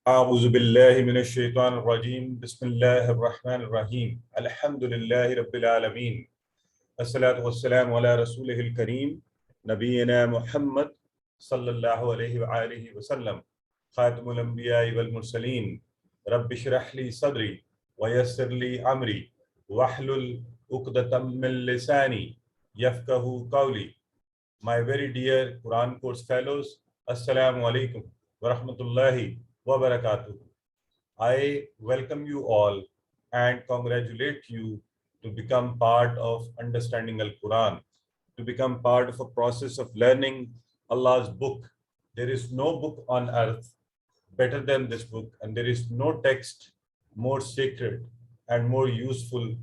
أعوذ بالله من الشيطان الرجيم بسم الله الرحمن الرحيم الحمد لله رب العالمين الصلاة والسلام على رسوله الكريم نبينا محمد صلى الله عليه وآله وسلم خاتم الأنبياء والمرسلين رب اشرح لي صدري ويسر لي أمري واحلل عقدة من لساني يفقهوا قولي. My very dear Quran course fellows, Assalamu alaikum wa rahmatullahi wa barakatuh. I welcome you all and congratulate you to become part of understanding Al-Quran, to become part of a process of learning Allah's book. There is no book on earth better than this book, and there is no text more sacred and more useful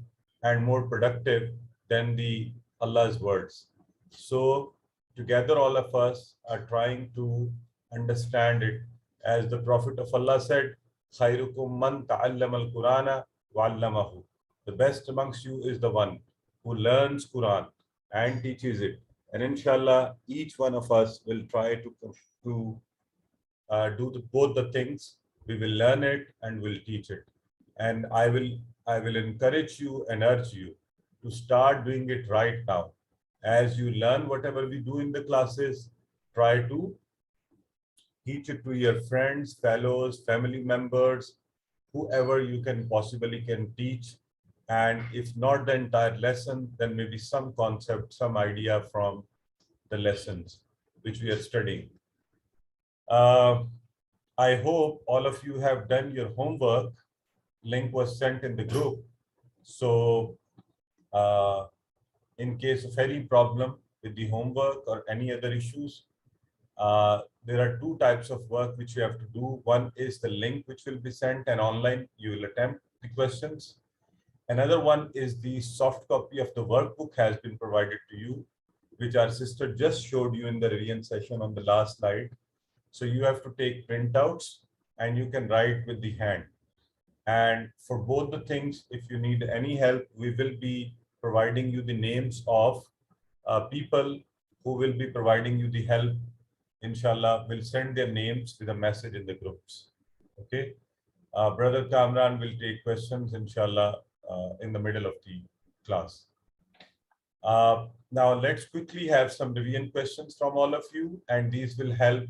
and more productive than the Allah's words. So together all of us are trying to understand it, as the Prophet of Allah said, خَيْرُكُمْ مَنْ تَعَلَّمَ الْقُرْآنَ وَعَلَّمَهُ. The best amongst you is the one who learns Quran and teaches it. And inshallah, each one of us will try to do both the things. We will learn it and will teach it. And I will encourage you and urge you to start doing it right now. As you learn whatever we do in the classes, try to teach it to your friends, fellows, family members, whoever you can possibly teach. And if not the entire lesson, then maybe some concept, some idea from the lessons which we are studying. I hope all of you have done your homework. Link was sent in the group. So in case of any problem with the homework or any other issues, there are two types of work which you have to do. One is the link which will be sent, and online you will attempt the questions. Another one is the soft copy of the workbook has been provided to you, which our sister just showed you in the revision session on the last slide. So you have to take printouts and you can write with the hand. And for both the things, if you need any help, we will be providing you the names of people who will be providing you the help. Inshallah, we'll send their names with a message in the groups. Okay. Brother Kamran will take questions, inshallah, in the middle of the class. Now, let's quickly have some revision questions from all of you, and these will help.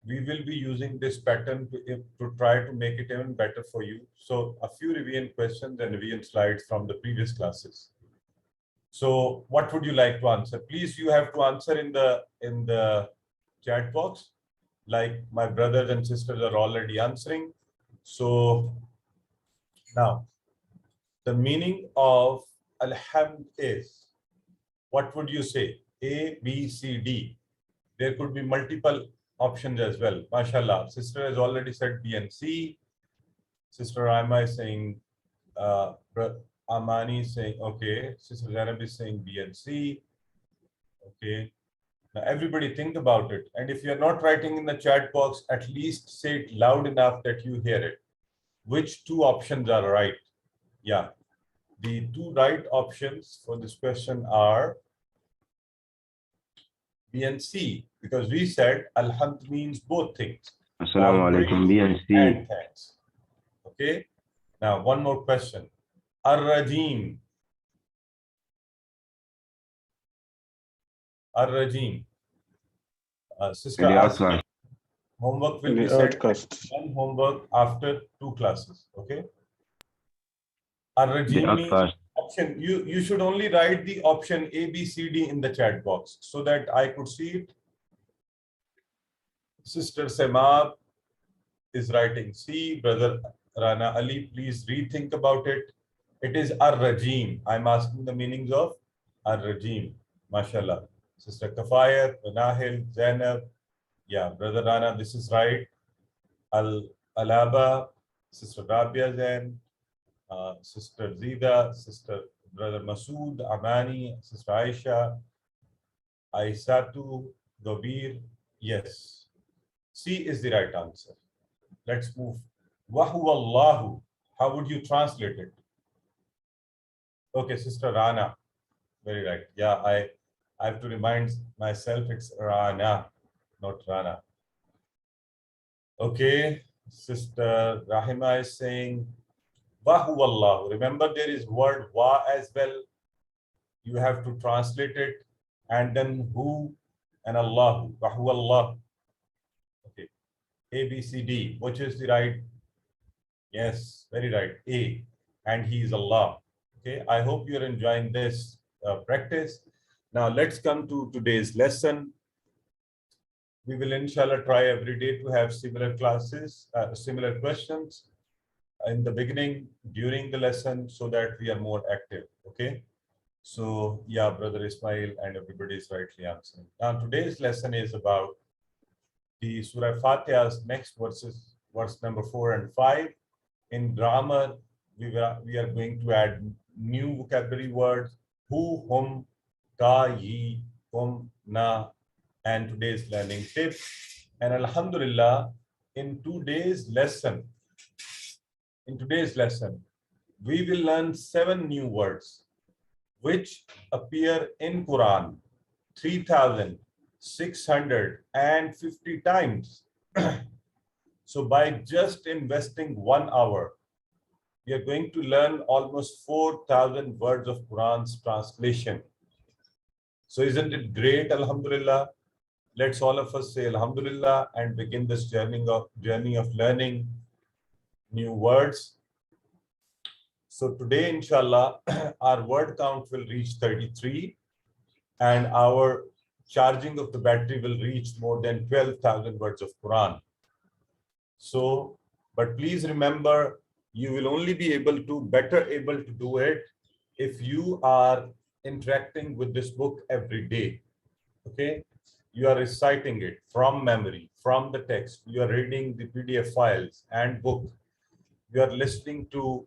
We will be using this pattern to try to make it even better for you. So a few revision questions and revision slides from the previous classes. So what would you like to answer? Please, you have to answer in the chat box, like my brothers and sisters are already answering. So now, the meaning of Alhamd is, what would you say? A, B, C, D. There could be multiple options as well. MashaAllah. Sister has already said B and C. Sister Rama is saying, Amani is saying, okay. Sister Zainab is saying B and C. Okay. Now everybody think about it. And if you're not writing in the chat box, at least say it loud enough that you hear it. Which two options are right? Yeah. The two right options for this question are B and C, because we said Alhamd means both things. Assalamu alaikum, B and C. And thanks. Okay. Now, one more question. Ar-Rajim. Ar-Rajim. Sister Asma, homework will be sent. One homework after 2 classes. Okay. Ar-Rajim means option. You should only write the option A, B, C, D in the chat box so that I could see it. Sister Semab is writing C. Brother Rana Ali, please rethink about it. It is Ar-Rajim. I'm asking the meanings of Ar-Rajim. MashaAllah. Sister Kafayat, Nahil, Zainab. Yeah, Brother Rana, this is right. Alaba, Sister Rabia Zain, Sister Zida, Sister Brother Masood, Amani, Sister Aisha, Aisatu, Gobir. Yes. C is the right answer. Let's move. Wahu Allahu. How would you translate it? Okay, Sister Rana. Very right. Yeah, I have to remind myself it's Rana, not Rana. Okay. Sister Rahima is saying, Wahu Allah. Remember, there is word wa as well. You have to translate it, and then who and Allah. Wahu Allah. Okay. A, B, C, D. Which is the right? Yes, very right. A. And He is Allah. Okay. I hope you're enjoying this practice. Now let's come to today's lesson. We will inshallah try every day to have similar classes, similar questions in the beginning, during the lesson, so that we are more active. Okay. So yeah, Brother Ismail and everybody is rightly answering. Now today's lesson is about the Surah Fatiha's next verses, verse number 4 and 5. In grammar, we are going to add new vocabulary words: who, whom, ka, ye, hum, na, and today's learning tip. And Alhamdulillah, in today's lesson, we will learn 7 new words which appear in Quran 3,650 times. So by just investing 1 hour, we are going to learn almost 4,000 words of Quran's translation. So isn't it great? Alhamdulillah. Let's all of us say Alhamdulillah and begin this journey of learning new words. So today, inshallah, our word count will reach 33, and our charging of the battery will reach more than 12,000 words of Quran. So, but please remember, you will only be better able to do it if you are interacting with this book every day. Okay? You are reciting it from memory, from the text. You are reading the PDF files and book. You are listening to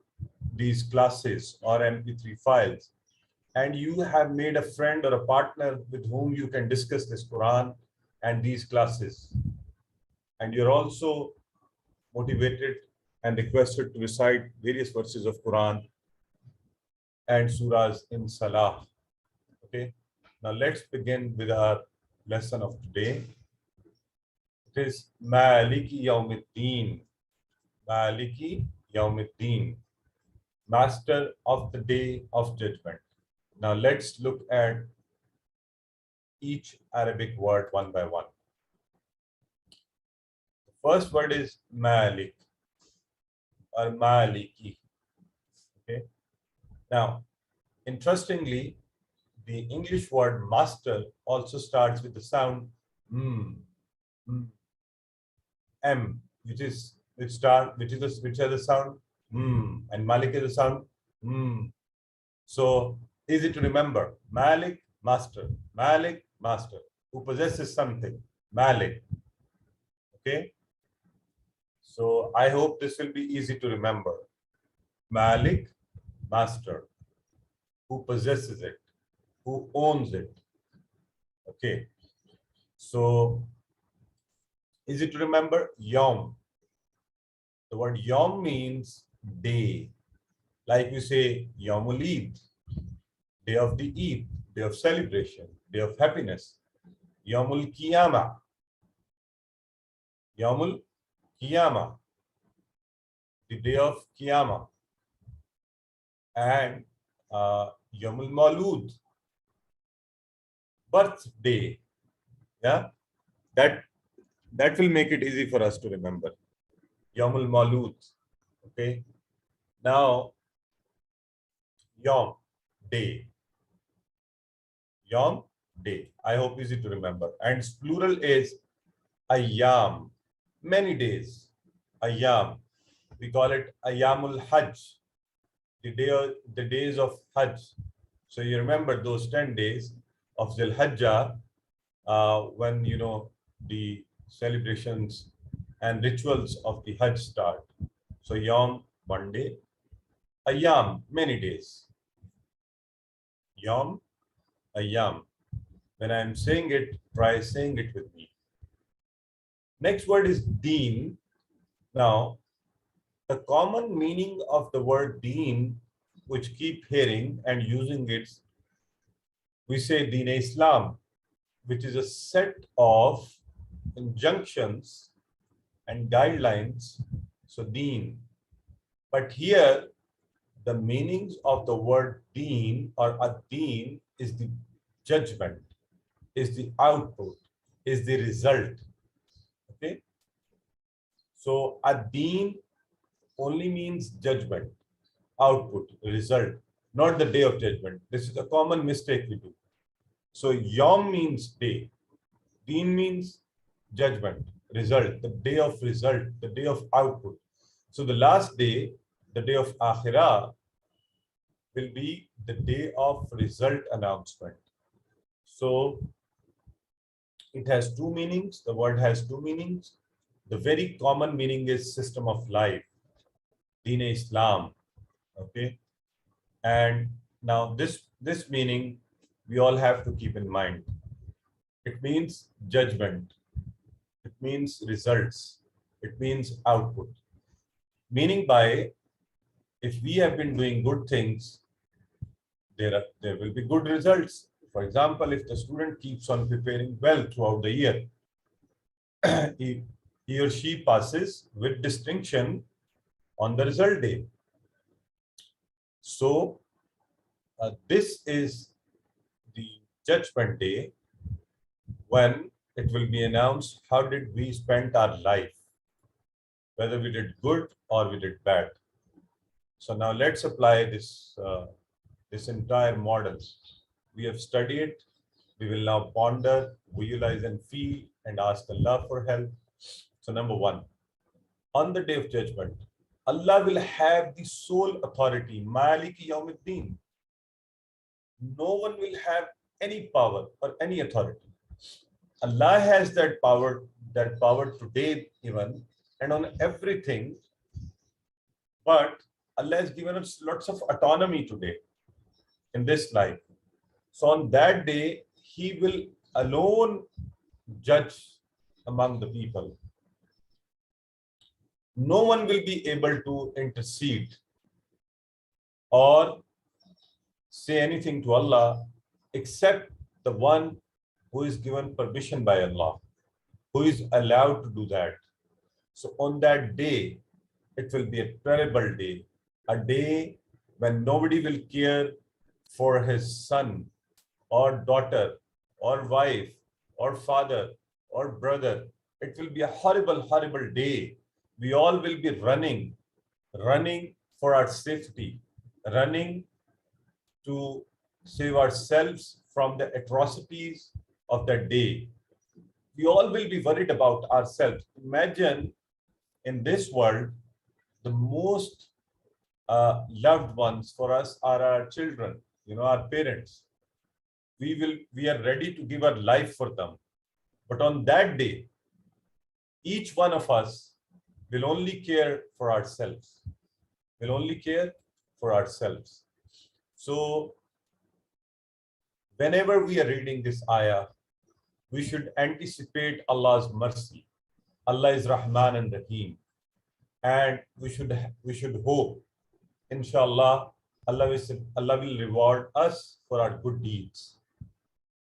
these classes or MP3 files. And you have made a friend or a partner with whom you can discuss this Quran and these classes. And you're also motivated and requested to recite various verses of Quran and surahs in Salah. Okay. Now let's begin with our lesson of today. It is Maliki Yawmiddin. Maliki Yawmiddin, Master of the Day of Judgment. Now let's look at each Arabic word one by one. The first word is Malik or Maliki. Okay. Now, interestingly, the English word master also starts with the sound M, which has the sound and Malik is the sound So easy to remember. Malik, master. Malik, master. Who possesses something. Malik. Okay. So I hope this will be easy to remember. Malik, master. Who possesses it. Who owns it. Okay. So easy to remember. Yom. The word Yom means day. Like we say Yomul Eid, day of the Eid, day of celebration, day of happiness. Yomul Qiyamah. Yomul Qiyamah, the day of Qiyamah. And Yomul Maulud, birthday. Yeah, that will make it easy for us to remember. Yomul Maulud. Okay. Now, Yom, day. Yom, day. I hope easy to remember. And plural is Ayyam, many days. Ayyam. We call it Ayyamul Hajj, the days of Hajj. So you remember those 10 days of Zil Hajjah when the celebrations and rituals of the Hajj start. So Yom, one day. Ayyam, many days. Yom, Ayyam. When I'm saying it, try saying it with me. Next word is Deen. Now, the common meaning of the word Deen, which keep hearing and using it, we say Deen Islam, which is a set of injunctions and guidelines, so Deen. But here, the meanings of the word Deen or ad-Deen is the judgment, is the output, is the result. Okay? So ad-Deen only means judgment, output, result, not the day of judgment. This is a common mistake we do. So Yom means day. Deen means judgment, result, the day of result, the day of output. So the last day, the day of Akhirah, will be the day of result announcement. So it has two meanings. The word has two meanings. The very common meaning is system of life, Deen Islam. Okay. And now this meaning we all have to keep in mind. It means judgment. It means results. It means output. Meaning by, if we have been doing good things, there will be good results. For example, if the student keeps on preparing well throughout the year, he or she passes with distinction on the result day. So this is the judgment day, when it will be announced how did we spend our life, whether we did good or we did bad. So now let's apply this entire model. We have studied. We will now ponder, visualize and feel and ask Allah for help. So number one, on the day of judgment, Allah will have the sole authority, Maliki Yawmiddin. No one will have any power or any authority. Allah has that power today even, and on everything. But Allah has given us lots of autonomy today in this life. So on that day, He will alone judge among the people. No one will be able to intercede or say anything to Allah except the one who is given permission by Allah, who is allowed to do that. So on that day, it will be a terrible day, a day when nobody will care for his son or daughter or wife or father or brother. It will be a horrible, horrible day. We all will be running for our safety, running to save ourselves from the atrocities of that day. We all will be worried about ourselves. Imagine in this world, the most loved ones for us are our children, our parents. We are ready to give our life for them. But on that day, each one of us will only care for ourselves. Will only care for ourselves. So whenever we are reading this ayah, we should anticipate Allah's mercy. Allah is Rahman and Rahim. And we should hope, inshallah, Allah will reward us for our good deeds.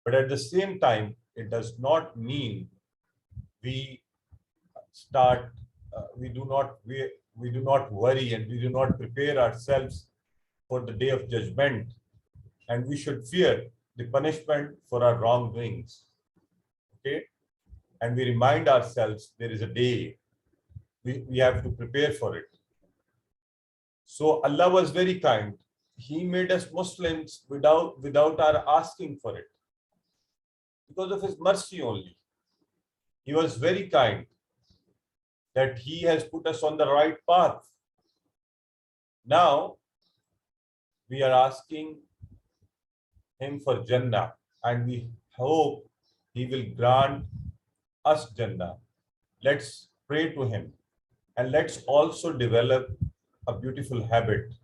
But at the same time, it does not mean we do not worry and we do not prepare ourselves for the day of judgment, and we should fear the punishment for our wrongdoings. Okay? And we remind ourselves there is a day we have to prepare for it. So Allah was very kind. He made us Muslims without our asking for it, because of His mercy only. He was very kind that He has put us on the right path. Now we are asking Him for Jannah, and we hope He will grant us Jannah. Let's pray to Him, and let's also develop a beautiful habit.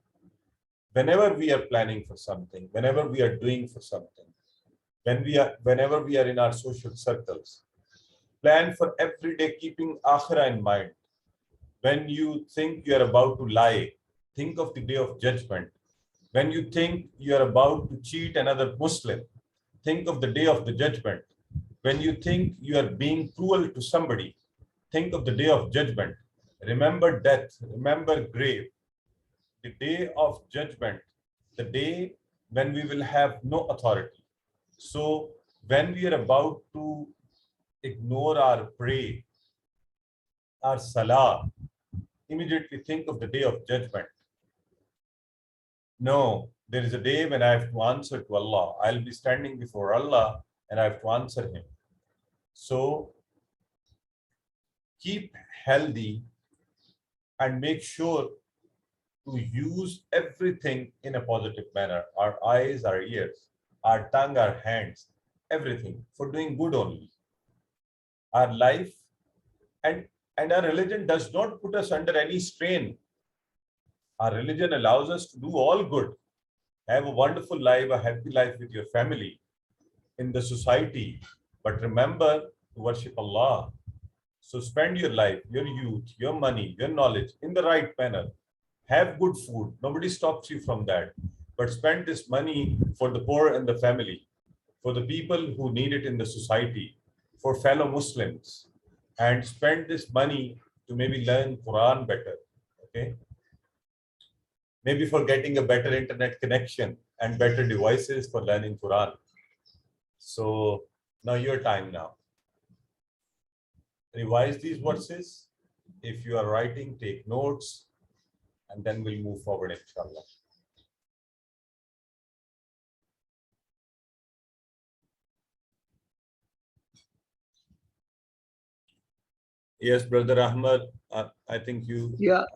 Whenever we are planning for something, whenever we are doing for something, whenever we are in our social circles, plan for every day keeping Akhirah in mind. When you think you are about to lie, think of the day of judgment. When you think you are about to cheat another Muslim, think of the day of the judgment. When you think you are being cruel to somebody, think of the day of judgment. Remember death, remember grave. The day of judgment, the day when we will have no authority. So when we are about to ignore our prayer, our salah, immediately think of the day of judgment. No, there is a day when I have to answer to Allah. I'll be standing before Allah and I have to answer him. So keep healthy and make sure to use everything in a positive manner. Our eyes, our ears, our tongue, our hands, everything for doing good only. Our life and our religion does not put us under any strain. Our religion allows us to do all good. Have a wonderful life, a happy life with your family, in the society. But remember to worship Allah. So spend your life, your youth, your money, your knowledge in the right manner. Have good food. Nobody stops you from that. But spend this money for the poor and the family, for the people who need it in the society, for fellow Muslims. And spend this money to maybe learn Quran better. Okay? Maybe for getting a better internet connection and better devices for learning Quran. So now your time now. Revise these verses. If you are writing, take notes, and then we'll move forward, inshallah. Yes, Brother Ahmad, I think you are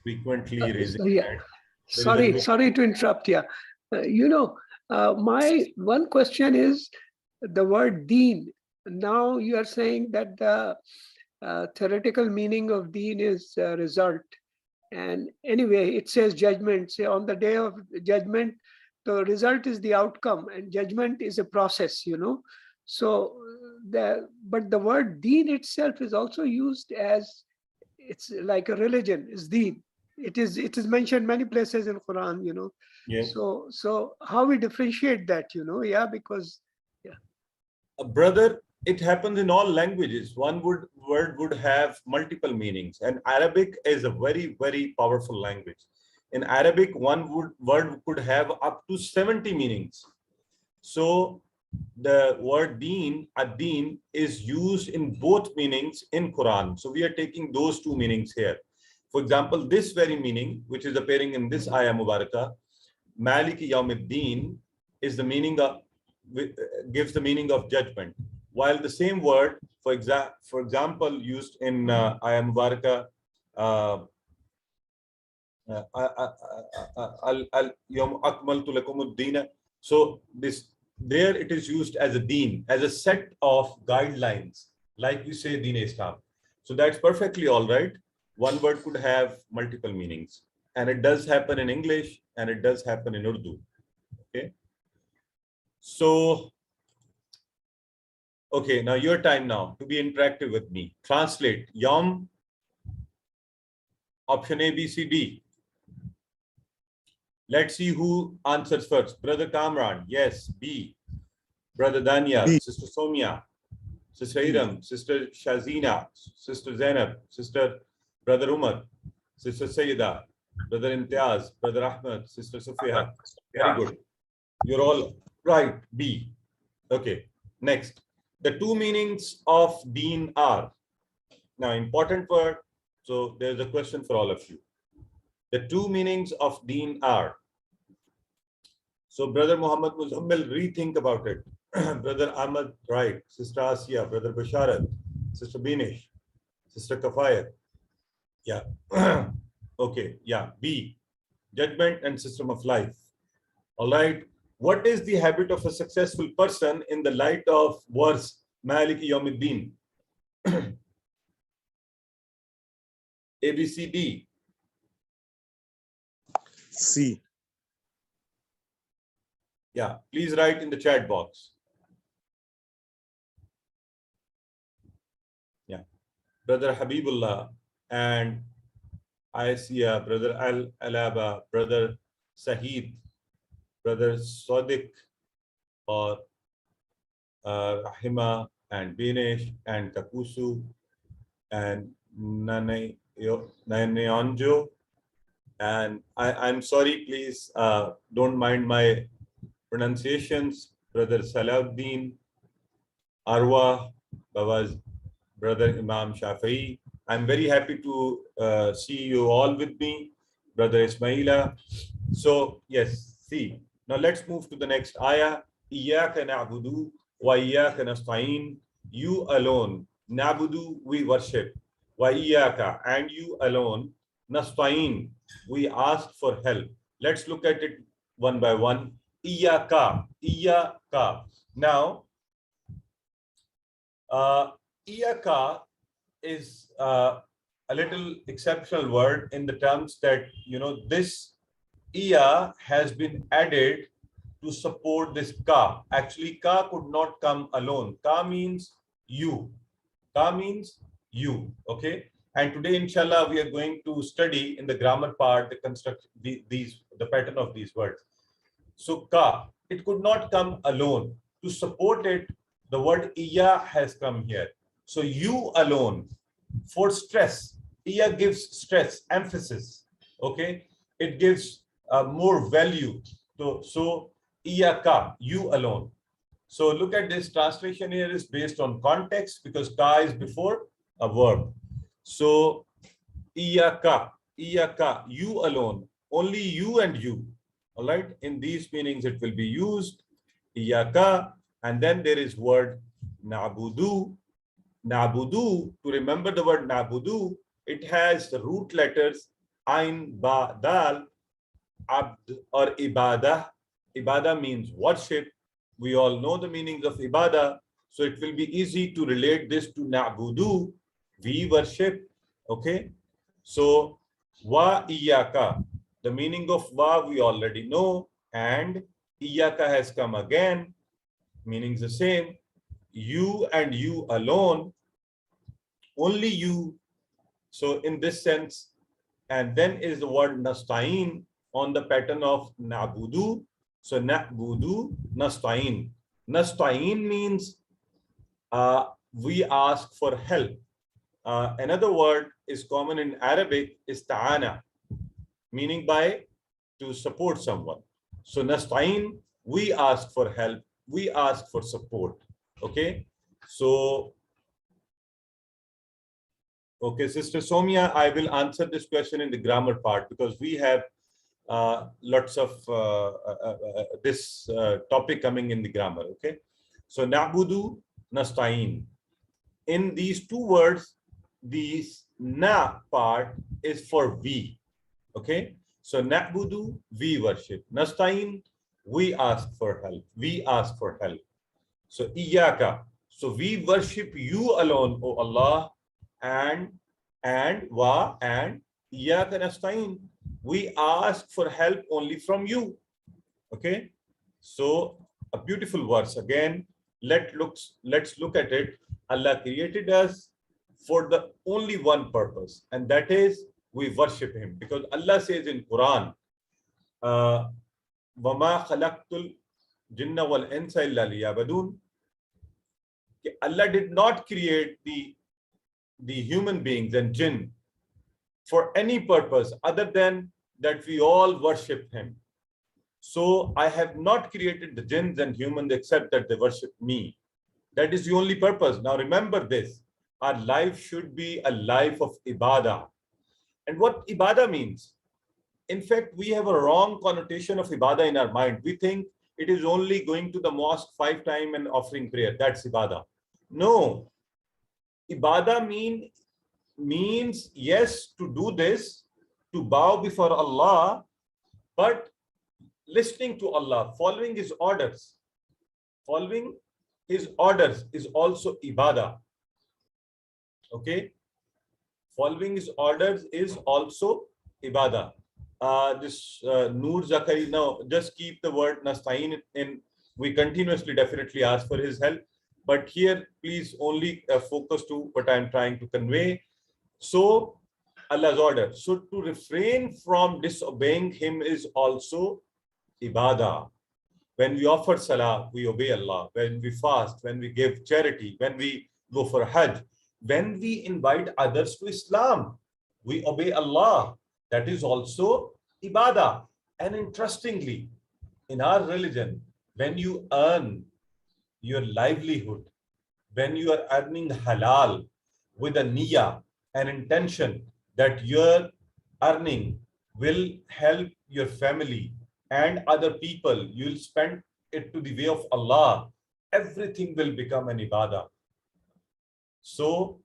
frequently raising your hand. Sorry to interrupt. My one question is the word Deen. Now you are saying that the theoretical meaning of Deen is result. And anyway, it says judgment. Say on the day of judgment, the result is the outcome and judgment is a process, So, but the word Deen itself is also used as, it's like a religion, is Deen. It is mentioned many places in Quran, Yes. So how we differentiate that, because Brother, it happens in all languages. One word would have multiple meanings, and Arabic is a very, very powerful language. In Arabic, one word could have up to 70 meanings. So the word Deen, ad-Deen, is used in both meanings in Quran. So we are taking those two meanings here. For example, this very meaning, which is appearing in this ayah Mubarakah, Maliki Yawmiddin, is the meaning of, gives the meaning of judgment. While the same word, for example, used in ayah Mubarakah, Yawm akmaltu lakum ad-Deen. So there it is used as a deen, as a set of guidelines, like we say Deen Islam. So that's perfectly all right. One word could have multiple meanings, and it does happen in English and it does happen in Urdu. Okay. So, okay, now your time now to be interactive with me. Translate Yom, option A, B, C, D. Let's see who answers first. Brother Kamran, yes. B. Brother Daniel, B. Sister Somia, Sister Iram, Sister Shazina, Sister Zainab, Sister Brother Umar, Sister Sayyida, Brother Imtiaz, Brother Ahmed, Sister Sufia. Very good. You're all right. B. Okay. Next. The two meanings of Deen are. Now, important word. So there's a question for all of you. The two meanings of Deen are. So Brother Muhammad Muzammil, rethink about it. Brother Ahmad, right. Sister Asiya, Brother Basharat, Sister Binish, Sister Kafayat. Yeah. Okay. Yeah. B. Judgment and system of life. All right. What is the habit of a successful person in the light of verse Maliki Yawmiddin? A, B, C, D. C. Yeah, please write in the chat box. Yeah, Brother Habibullah and Asia, Brother Alaba, Brother Sahid, Brother Sadiq, or Rahima and Binesh and Kakusu and Naneonjo. And I'm sorry, please don't mind my pronunciations. Brother Salahuddin, Arwa, Baba's brother Imam Shafi'i. I'm very happy to see you all with me, Brother Ismaila. So yes, see. Now let's move to the next ayah. Iyyaka na'budu wa iyyaka nasta'in. You alone. Na'budu, we worship. Wa iyyaka, and you alone. Nasta'in, we ask for help. Let's look at it one by one. Iyyaka, iyyaka. Now, Iyyaka is a little exceptional word in the terms that, you know, this iya has been added to support this ka. Actually, ka could not come alone. Ka means you. Ka means you. Okay. And today, inshallah, we are going to study in the grammar part the construction, the pattern of these words. So ka, it could not come alone. To support it, the word iya has come here. So you alone, for stress, iya gives stress, emphasis. Okay, it gives more value. So iya ka, you alone. So look at this translation here is based on context because ka is before a verb. So iyyaka, you alone, only you and you. All right, in these meanings it will be used. Iyyaka, and then there is word na'budu. Na'budu, to remember the word na'budu, it has the root letters ain, ba, dal, abd or ibadah. Ibadah means worship. We all know the meanings of ibadah, so it will be easy to relate this to na'budu. We worship. Okay, so wa iyyaka, the meaning of wa we already know, and iyyaka has come again, meaning the same. You and you alone, only you. So in this sense, and then is the word nasta'in on the pattern of na'budu. So na'budu, nasta'in. Nasta'in means we ask for help. Another word is common in Arabic is ta'ana, meaning by to support someone. So nasta'in, we ask for help, we ask for support. Okay, so okay, Sister Somia, I will answer this question in the grammar part because we have lots of this topic coming in the grammar. Okay, so na'budu, nasta'in. In these two words, this na part is for we. Okay, so na'budu, we worship. Nasta'in, we ask for help. We ask for help. So iyyaka, so we worship you alone, O Allah, and wa and iyyaka nasta'in, we ask for help only from you. Okay, so a beautiful verse again. Let's look at it. Allah created us for the only one purpose, and that is we worship him, because Allah says in Quran, وَمَا خَلَقْتُ الْجِنَّ وَالْإِنسَ إِلَّا لِيَعْبُدُونَ. Allah did not create the human beings and jinn for any purpose other than that we all worship him. So I have not created the jinns and humans except that they worship me. That is the only purpose. Now remember this, our life should be a life of ibadah. And what ibadah means? In fact, we have a wrong connotation of ibadah in our mind. We think it is only going to the mosque 5 times and offering prayer. That's ibadah. No. Ibadah means yes, to do this, to bow before Allah, but listening to Allah, following his orders. Following his orders is also ibadah. Okay? Following his orders is also ibadah. This Noor Zakari, now just keep the word nasta'in in. We continuously definitely ask for his help, but here please only focus to what I'm trying to convey. So Allah's order. So to refrain from disobeying him is also ibadah. When we offer salah, we obey Allah. When we fast, when we give charity, when we go for hajj, when we invite others to Islam, we obey Allah. That is also ibadah. And interestingly, in our religion, when you earn your livelihood, when you are earning halal with a niyyah, an intention that your earning will help your family and other people, you will spend it to the way of Allah, everything will become an ibadah. So,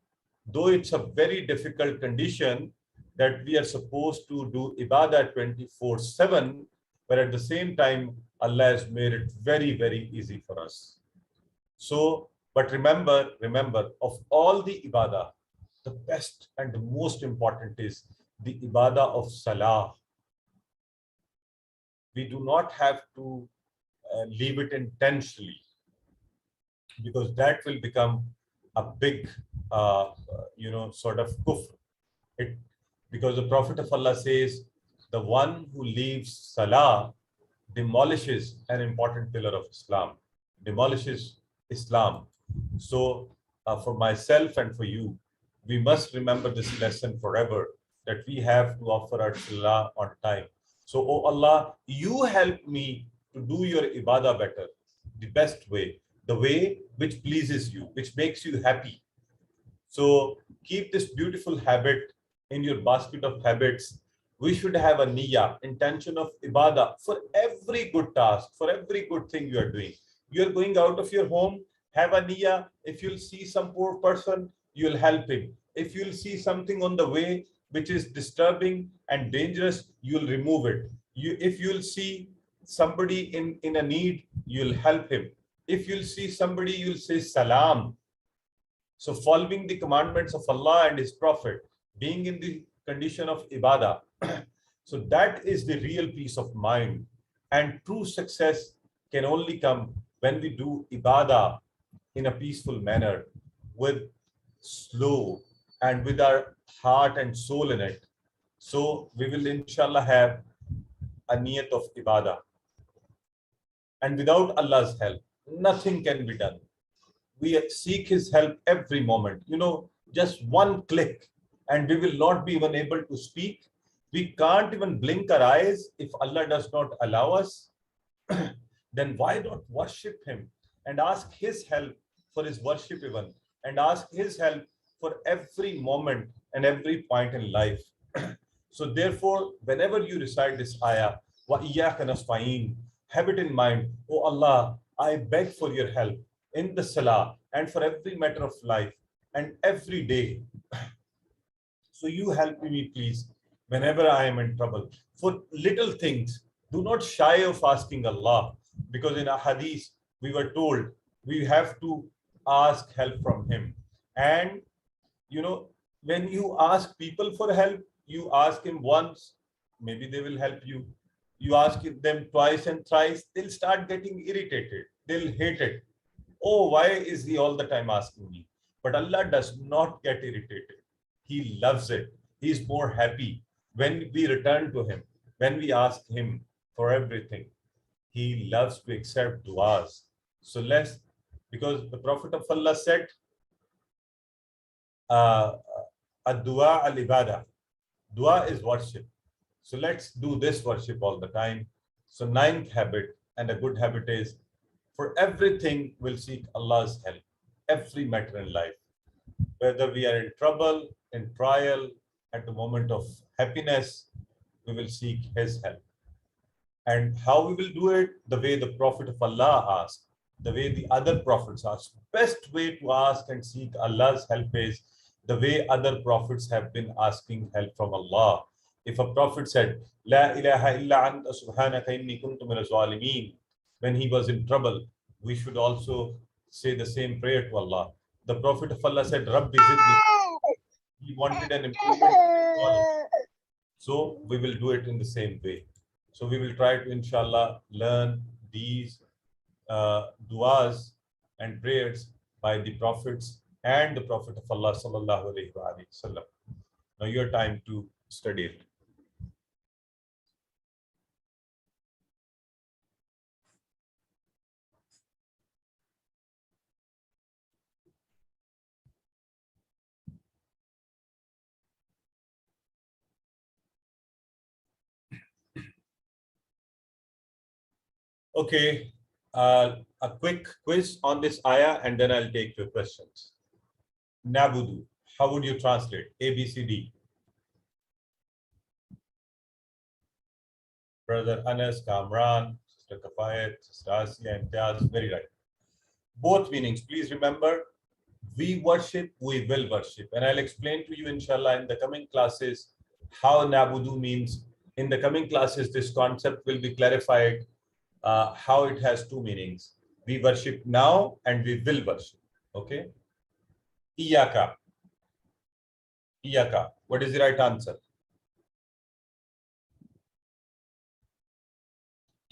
though it's a very difficult condition that we are supposed to do ibadah 24/7, but at the same time, Allah has made it very, very easy for us. So, but remember, of all the ibadah, the best and the most important is the ibadah of salah. We do not have to leave it intentionally, because that will become a big, sort of kufr. Because the Prophet of Allah says, the one who leaves salah demolishes an important pillar of Islam, demolishes Islam. So for myself and for you, we must remember this lesson forever, that we have to offer our salah on time. So, oh Allah, you help me to do your ibadah better, the best way, the way which pleases you, which makes you happy. So keep this beautiful habit in your basket of habits. We should have a niyyah, intention of ibadah for every good task, for every good thing you are doing. You are going out of your home, have a niyyah. If you'll see some poor person, you'll help him. If you'll see something on the way which is disturbing and dangerous, you'll remove it. If you'll see somebody in a need, you'll help him. If you'll see somebody, you'll say salam. So following the commandments of Allah and His Prophet, being in the condition of ibadah, so that is the real peace of mind. And true success can only come when we do ibadah in a peaceful manner, with slow and with our heart and soul in it. So we will inshallah have a niyat of ibadah. And without Allah's help, nothing can be done. We seek His help every moment. Just one click and we will not be even able to speak. We can't even blink our eyes if Allah does not allow us. Then why not worship Him and ask His help for His worship even, and ask His help for every moment and every point in life. So therefore, whenever you recite this ayah, wa iyyaka nasta'een, have it in mind, oh Allah, I beg for your help in the salah and for every matter of life and every day. So you help me, please, whenever I am in trouble. For little things, do not shy of asking Allah, because in a hadith, we were told we have to ask help from Him. And, when you ask people for help, you ask Him once, maybe they will help you. You ask them twice and thrice, they'll start getting irritated. They'll hate it. Oh, why is he all the time asking me? But Allah does not get irritated. He loves it. He is more happy when we return to Him, when we ask Him for everything. He loves to accept du'as. So because the Prophet of Allah said, ad-du'a al-ibadah. Dua is worship. So let's do this worship all the time. So 9th habit, and a good habit is, for everything we'll seek Allah's help, every matter in life. Whether we are in trouble, in trial, at the moment of happiness, we will seek His help. And how we will do it? The way the Prophet of Allah asked, the way the other prophets asked. Best way to ask and seek Allah's help is the way other prophets have been asking help from Allah. If a prophet said, La ilaha illa anta subhanaka inni kuntu minaz zalimin, when he was in trouble, we should also say the same prayer to Allah. The Prophet of Allah said, Rabbi zidni. He wanted an improvement. So we will do it in the same way. So we will try to, inshallah, learn these du'as and prayers by the prophets and the Prophet of Allah sallallahu alaihi wasallam. Now your time to study it. Okay, a quick quiz on this ayah and then I'll take your questions. Nabudu, how would you translate? A, B, C, D. Brother Anas, Kamran, Sister Kafayat, Sister Asiya, and Taz, very right. Both meanings, please remember, we worship, we will worship. And I'll explain to you, inshallah, in the coming classes, how Nabudu means. In the coming classes, this concept will be clarified, how it has two meanings. We worship now and we will worship. Okay? Iyaka. Iyaka. What is the right answer?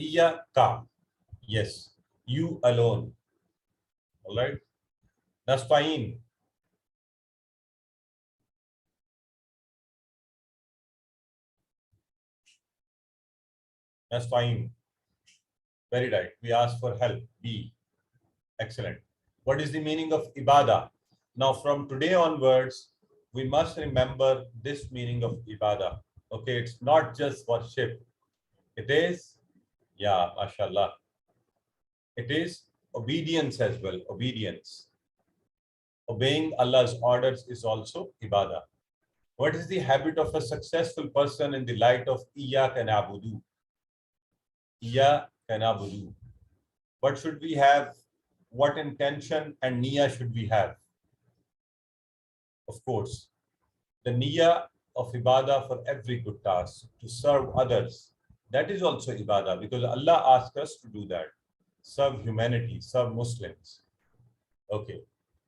Iyaka. Yes. You alone. All right? Nasta'in. Nasta'in. Very right. We ask for help. B. Excellent. What is the meaning of Ibadah? Now, from today onwards, we must remember this meaning of Ibadah. Okay, it's not just worship. It is, yeah, mashallah. It is obedience as well. Obedience. Obeying Allah's orders is also Ibadah. What is the habit of a successful person in the light of Iyyaka na'budu? Iyyaka na'budu. What should we have? What intention and niyyah should we have? Of course, the niyyah of ibadah for every good task, to serve others, that is also ibadah, because Allah asked us to do that. Serve humanity, serve Muslims. Okay.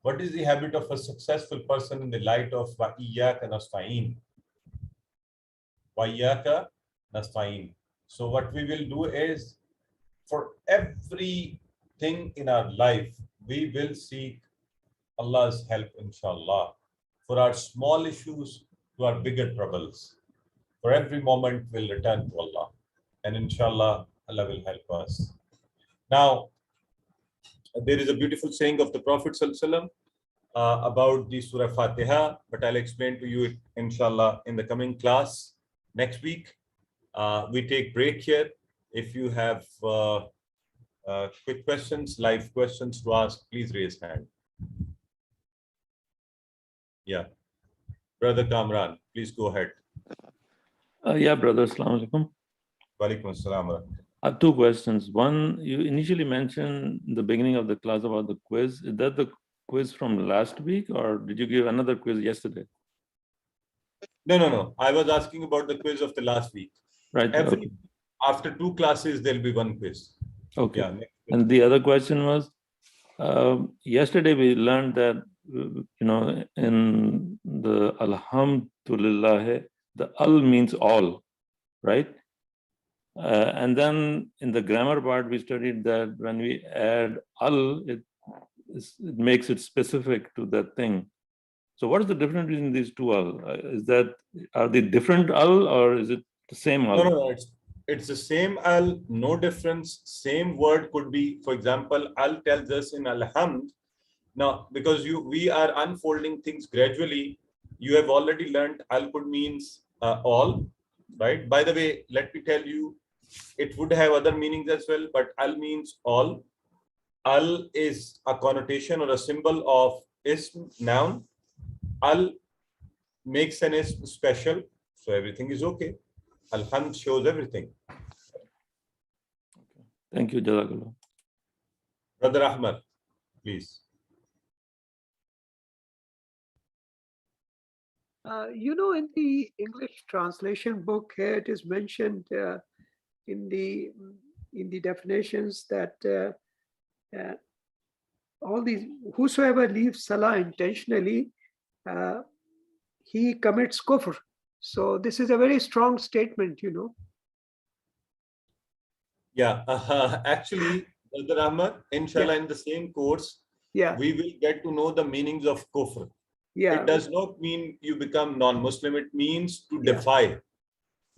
What is the habit of a successful person in the light of wa iyyaka nasta'in? Wa iyyaka nasta'in. So what we will do is, for everything in our life, we will seek Allah's help, inshallah. For our small issues to our bigger troubles. For every moment, we'll return to Allah. And inshallah, Allah will help us. Now, there is a beautiful saying of the Prophet ﷺ about the Surah Fatiha, but I'll explain to you, inshallah, in the coming class next week. We take break here. If you have quick questions, live questions to ask, please raise hand. Yeah. Brother Kamran, please go ahead. Yeah, brother. Assalamu alaikum. Walaikum assalam. I have two questions. One, you initially mentioned in the beginning of the class about the quiz. Is that the quiz from last week, or did you give another quiz yesterday? No. I was asking about the quiz of the last week. Right. Okay. After two classes, there'll be one quiz. Okay. Yeah, and the other question was, yesterday we learned that, in the Alhamdulillah, the al means all, right? And then in the grammar part, we studied that when we add al, it makes it specific to that thing. So what is the difference between these two al? Are they different al, or is it the same al? No, it's the same al, no difference. Same word could be, for example, al tells us in alhamd. Now, because we are unfolding things gradually, you have already learned al could means all, right? By the way, let me tell you, it would have other meanings as well, but al means all. Al is a connotation or a symbol of ism, noun. Al makes an ism special, so everything is okay. Alhamd shows everything. Thank you, Jazakallah. Brother Ahmad, please. In the English translation book here, it is mentioned in the definitions that all these, whosoever leaves Salah intentionally, he commits kufr. So this is a very strong statement, Yeah, actually, Brother Ahmad, inshallah, in the same course, we will get to know the meanings of kufr. Yeah. It does not mean you become non-Muslim. It means to defy.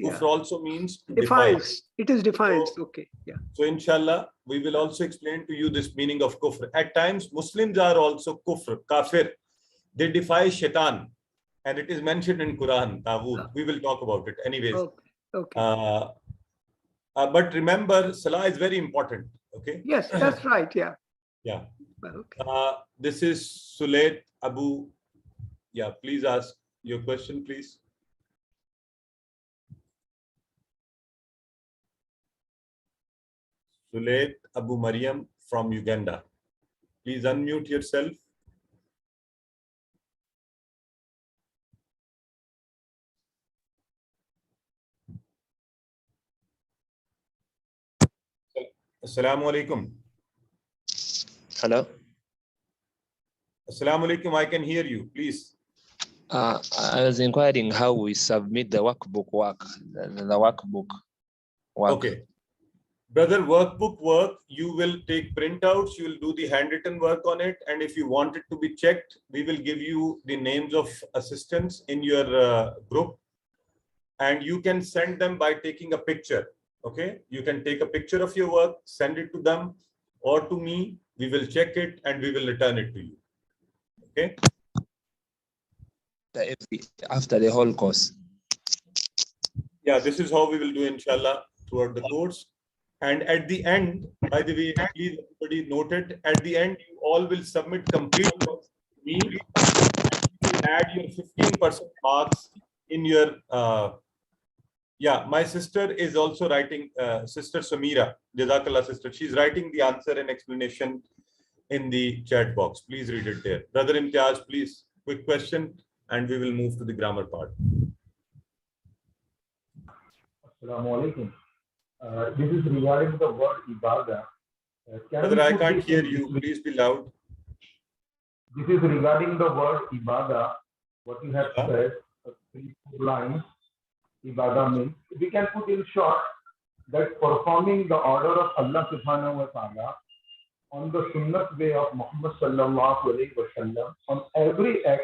Kufr also means to defy. It is defiance. So, okay. Yeah. So inshallah, we will also explain to you this meaning of kufr. At times, Muslims are also kufr, kafir. They defy shaitan. And it is mentioned in Quran, Tawud. We will talk about it. Anyways, okay. But remember, Salah is very important. Okay. Yes, that's right. Yeah. Yeah. Okay. This is Sulayt Abu. Yeah, please ask your question, please. Sulayt Abu Maryam from Uganda. Please unmute yourself. Assalamu alaikum. Hello. Assalamu alaikum. I can hear you. Please. I was inquiring how we submit the workbook work, the workbook work. Okay. Brother, workbook work, you will take printouts, you will do the handwritten work on it. And if you want it to be checked, we will give you the names of assistants in your group. And you can send them by taking a picture. Okay. You can take a picture of your work, send it to them or to me. We will check it and we will return it to you. Okay. After the whole course. Yeah, this is how we will do, inshallah, throughout the course. And at the end, by the way, please everybody note it, at the end, you all will submit complete work to me. You add your 15% marks in your, yeah, my sister is also writing, Sister Samira, Jazakallah sister. She's writing the answer and explanation in the chat box. Please read it there. Brother Imtiaz, please, quick question, and we will move to the grammar part. Assalamu alaikum. This is regarding the word Ibadah. Brother, I can't hear you. Please be loud. This is regarding the word Ibadah. What you have said, 3 lines. Ibadah means, we can put in short that performing the order of Allah subhanahu wa ta'ala on the sunnat way of Muhammad sallallahu alayhi wa sallam on every act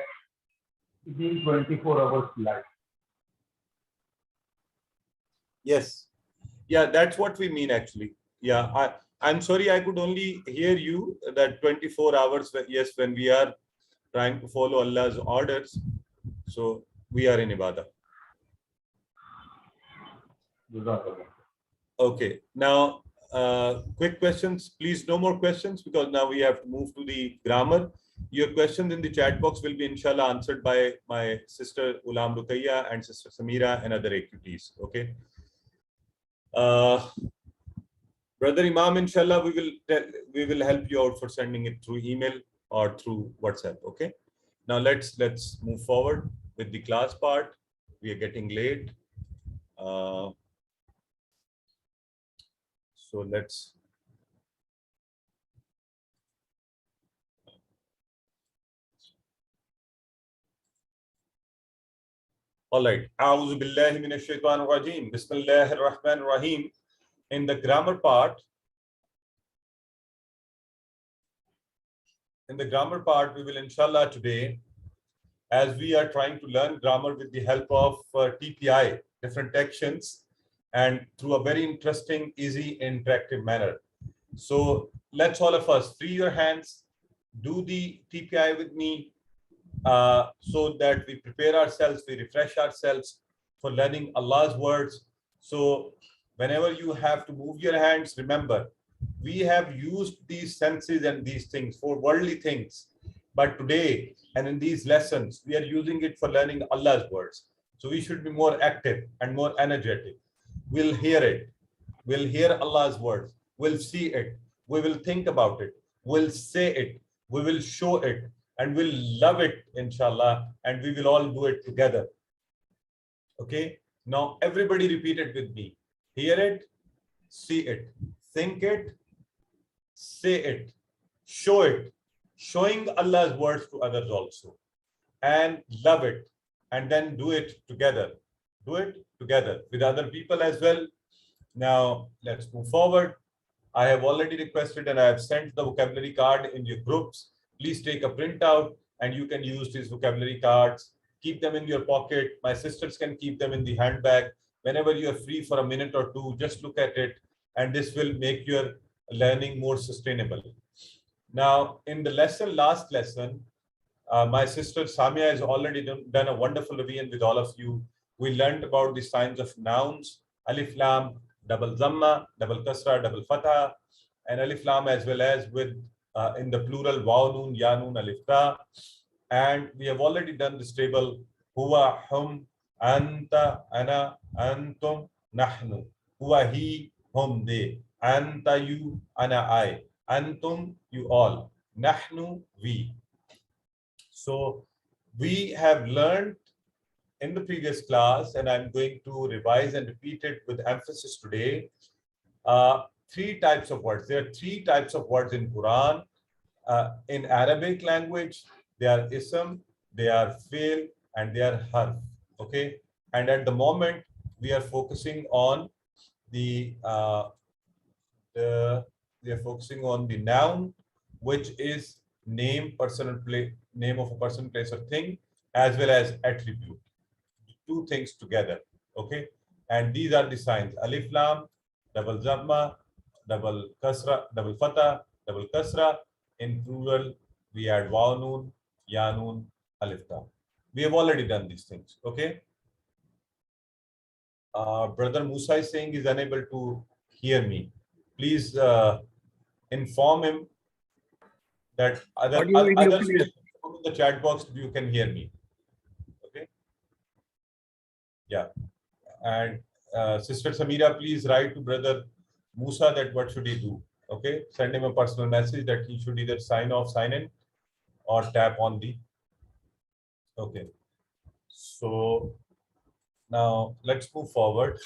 within 24 hours life. Yes. Yeah, that's what we mean actually. Yeah, I'm sorry, I could only hear you that 24 hours, yes, when we are trying to follow Allah's orders. So we are in Ibadah. Okay, now quick questions, please. No more questions because now we have to move to the grammar. Your questions in the chat box will be inshallah answered by my sister Ulam Ruqayya and sister Samira and other AQTs. Okay. Brother Imam, inshallah, we will help you out for sending it through email or through WhatsApp. Okay. Now let's move forward with the class part. We are getting late. So let's. All right. A'udhu billahi minash shaitanir rajim. Bismillahir rahmanir rahim. In the grammar part, we will inshallah today, as we are trying to learn grammar with the help of TPI, different actions, and through a very interesting, easy, interactive manner. So let's all of us free your hands, do the TPI with me, so that we prepare ourselves, we refresh ourselves for learning Allah's words. So whenever you have to move your hands, remember, we have used these senses and these things for worldly things. But today, and in these lessons, we are using it for learning Allah's words. So we should be more active and more energetic. We'll hear it. We'll hear Allah's words. We'll see it. We will think about it. We'll say it. We will show it. And we'll love it, inshallah. And we will all do it together. Okay? Now, everybody repeat it with me. Hear it, see it, think it, say it, show it, showing Allah's words to others also, and love it, and then do it together. Do it together with other people as well. Now, let's move forward. I have already requested and I have sent the vocabulary card in your groups. Please take a printout and you can use these vocabulary cards. Keep them in your pocket. My sisters can keep them in the handbag. Whenever you are free for a minute or two, just look at it, and this will make your learning more sustainable. Now, in the last lesson, my sister Samia has already done a wonderful revision with all of you. We learned about the signs of nouns, alif, lam, double zamma, double kasra, double fatha, and alif lam, as well as with in the plural waw nun, ya nun, alif ta. And we have already done this table: huwa, hum, anta, ana, antum, nahnu. Huwa, he, hum, they. Anta, you, ana, I. Antum, you all. Nahnu, we. So we have learned in the previous class, and I'm going to revise and repeat it with emphasis today, 3 types of words. There are 3 types of words in Quran. In Arabic language, they are ism, they are fi'l, and they are harf. Okay, and at the moment we are focusing on the noun, which is name, name of a person, place, or thing, as well as attribute. 2 things together. Okay, and these are the signs: alif lam, double zamma, double kasra, double fatha, double kasra. In plural, we add waw nun, ya nun, alif ta. We have already done these things. Okay. Brother Musa is saying he's unable to hear me. Please inform him that others in the chat box, you can hear me. Okay. Yeah. And Sister Samira, please write to Brother Musa that what should he do. Okay. Send him a personal message that he should either sign off, sign in, or tap on the. Okay. So now let's move forward.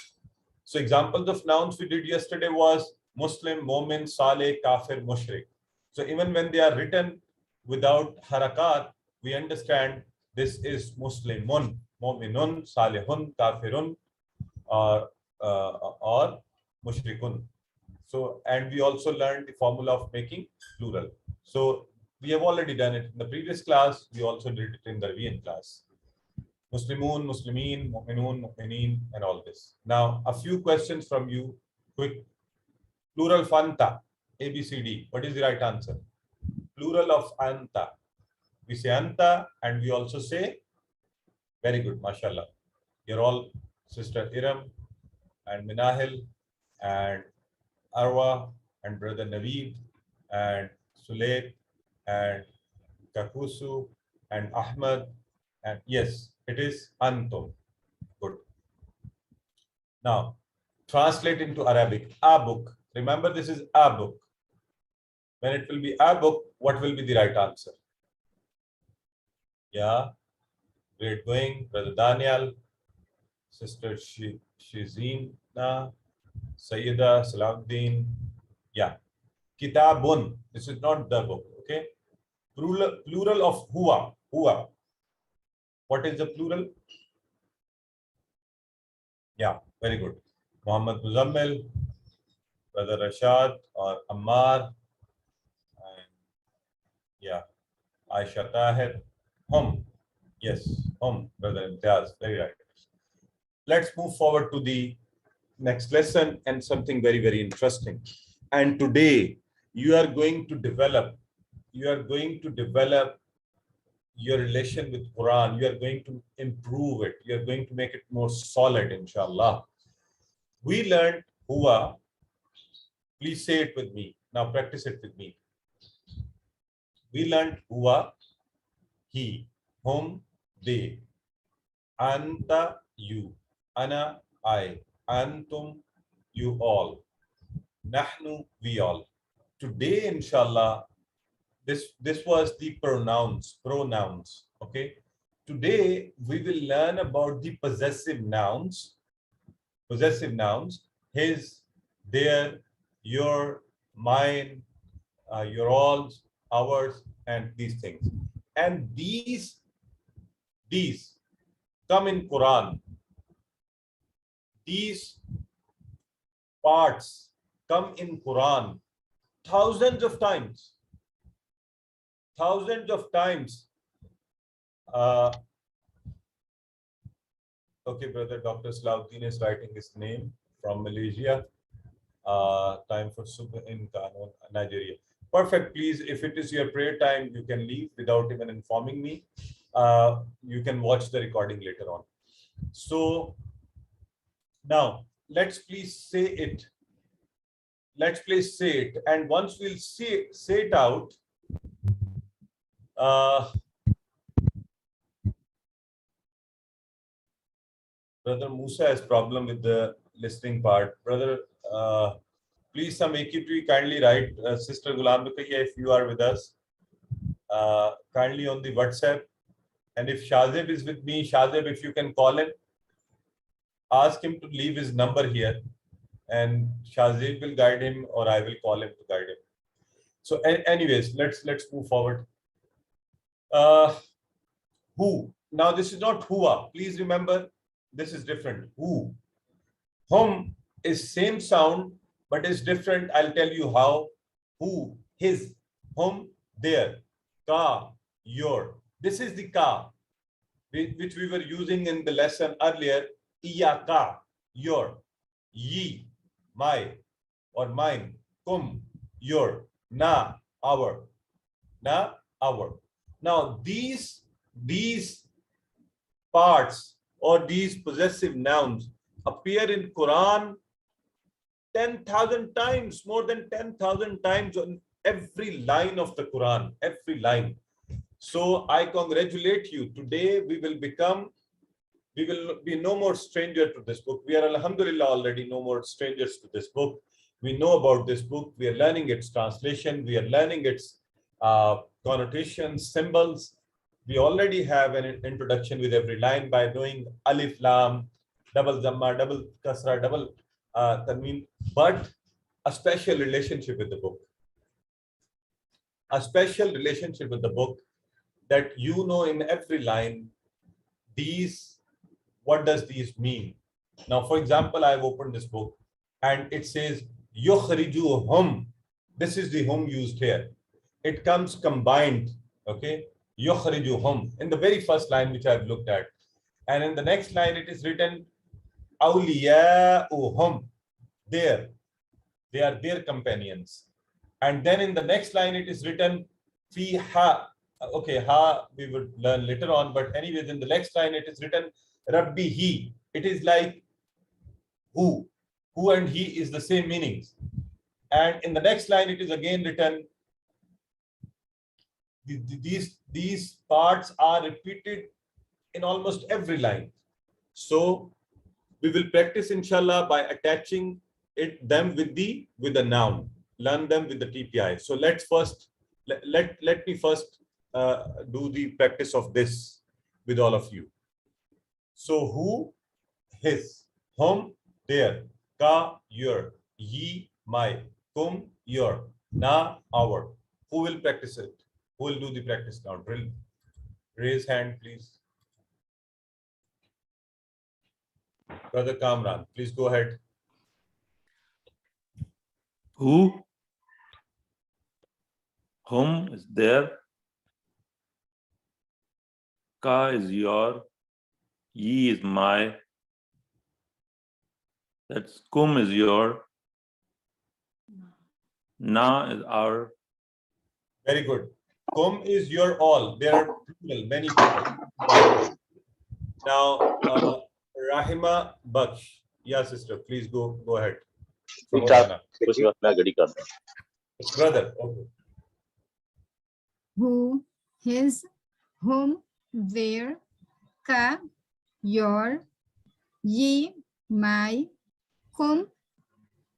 So examples of nouns we did yesterday was Muslim, Momin, Saleh, Kafir, Mushrik. So even when they are written without harakat, we understand this is Muslimun, Mominun, Salihun, Kafirun, or Mushrikun. So, and we also learned the formula of making plural. So we have already done it in the previous class. We also did it in the Arabian class. Muslimun, Muslimin, Mu'minun, Mu'minin, and all this. Now, a few questions from you. Quick. Plural of anta, A, B, C, D. What is the right answer? Plural of anta. We say anta, and we also say, very good, mashallah. You're all Sister Iram and Minahil and Arwa and Brother Naveed and Sulaik and Kakusu and Ahmad. And yes, it is antum. Good. Now, translate into Arabic. A book. Remember, this is a book. When it will be a book, what will be the right answer? Yeah. Great going. Brother Daniel, Sister Shizina, Sayyida, Salahuddin. Yeah. Kitabun. This is not the book. Okay. Plural of huwa. Huwa. What is the plural? Yeah, very good. Muhammad Muzammil, Brother Rashad or Ammar, and yeah, Aisha Tahir, hum. Yes, hum, Brother Imtiaz, very right. Let's move forward to the next lesson and something very, very interesting. And today you are going to develop your relation with Quran. You are going to improve it. You are going to make it more solid, inshallah. We learned huwa. Please say it with me. Now practice it with me. We learned huwa, he, whom, they. Anta, you. Ana, I. Antum, you all. Nahnu, we all. Today, inshallah, this was the pronouns. Okay. Today we will learn about the possessive nouns. His, their, your, mine, your all's, ours, and these things. And these come in Quran. These parts come in Quran thousands of times. Okay, Brother Dr. Salahuddin is writing his name from Malaysia. Time for Subh in Kanun, Nigeria. Perfect. Please, if it is your prayer time, you can leave without even informing me. You can watch the recording later on. So now let's please say it. Let's please say it. And once we'll say it out, Brother Musa has problem with the listening part. Brother, please, some AQ3 kindly write, Sister Ghulam Ruqayya, if you are with us, kindly on the WhatsApp. And if Shazib is with me, Shazib, if you can call him, ask him to leave his number here, and Shazib will guide him, or I will call him to guide him. So, anyways, let's move forward. Who? Now, this is not huwa. Please remember, this is different. Who? Hum is same sound, but is different. I'll tell you how. Who? His. Hum, their. Ka, your. This is the ka, which we were using in the lesson earlier. Iyaka, your. Ye, my, or mine. Kum, your. Na, our. Na, our. Now, these parts or these possessive nouns appear in Quran 10,000 times, more than 10,000 times on every line of the Quran, every line. So I congratulate you. Today we will be no more stranger to this book. We are, alhamdulillah, already no more strangers to this book. We know about this book. We are learning its translation. We are learning its connotations, symbols. We already have an introduction with every line by doing alif, lam, double zamma, double kasra, double tanween, but a special relationship with the book. A special relationship with the book that you know in every line, what does these mean? Now, for example, I've opened this book and it says, yukhrijuhum. This is the hum used here. It comes combined, okay? Yukhrijuhum in the very first line which I've looked at. And in the next line, it is written, awliya'uhum. They are their companions. And then in the next line, it is written, fi ha. Okay, ha we would learn later on, but anyways, in the next line, it is written, rabbihi. It is like who and he is the same meanings. And in the next line, it is again written, these parts are repeated in almost every line. So we will practice, inshallah, by attaching them with the noun. Learn them with the TPI. So let's first let me first do the practice of this with all of you. So who, his, hum, their, ka, your, ye, my, kum, your, na, our. Who will practice it? Who will do the practice now? Drill. Raise hand, please. Brother Kamran, please go ahead. Who? Whom is there? Ka is your. Ye is my. That's kum is your. Na is our. Very good. Kum is your all. There are plural, many people. Now, Rahima Baksh. Yeah, sister, please go ahead. Brother, okay. Who, his, whom, their, ka, your, ye, my, whom,